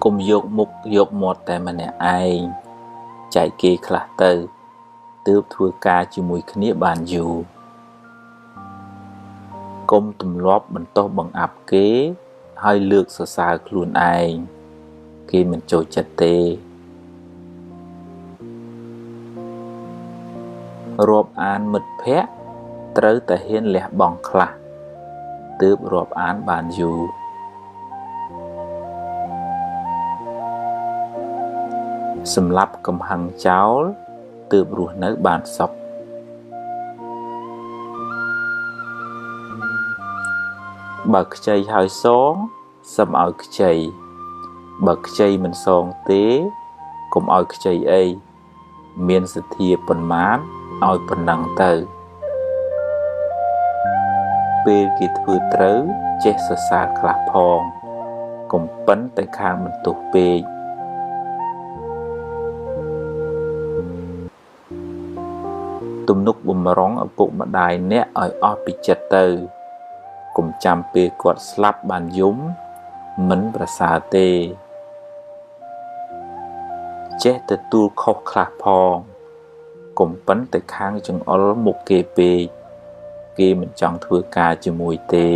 កុំយកមុខយកមាត់តែម្នាក់ឯងចែកគេខ្លះទៅទើបធ្វើការជាមួយគ្នាបានយូរកុំទម្លាប់បន្តោសបង្អាប់គេហើយលើកសរសើរខ្លួនឯងគេមិនចូលចិត្តទេរាប់អានមិត្តភក្តិត្រូវតែហ៊ានលះបង់ខ្លះទើបរាប់អានបានយូរសម្រាប់កំហឹងចោលទើបរស់នៅបានសុខបើខ្ចីហើយសងសឹមឲ្យខ្ចីបើខ្ចីមិនសងទេកុំឲ្យខ្ចីអីមានសទ្ធាប៉ុន្មានឲ្យប៉ុណ្ណឹងទៅពេលគេធ្វើត្រូវចេះសរសើរខ្លះផងកុំប៉ិនតែខាងបន្ទោសពេកទំនុកបំរុងឪពុកម្ដាយអ្នកឲ្យអស់ពីចិត្តទៅកុំចាំពេលគាត់ស្លាប់បានយំមិនប្រសើរទេចេះទទួលខុសខ្លះផងកុំប៉ិនតែខាងចង្អុលមុខគេពេកគេមិនចង់ធ្វើការជាមួយទេ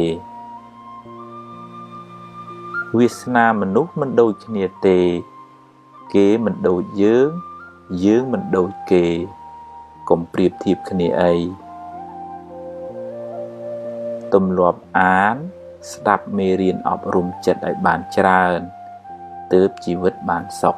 វាសនាមនុស្សមិនដូចគ្នាទេគេមិនដូចយើងយើងមិនដូចគេកុំប្រៀបធៀបគ្នាអីទម្លាប់អានស្ដាប់មេរៀនអប់រំចិត្តឲ្យបានច្រើនទើបជីវិតបានសុខ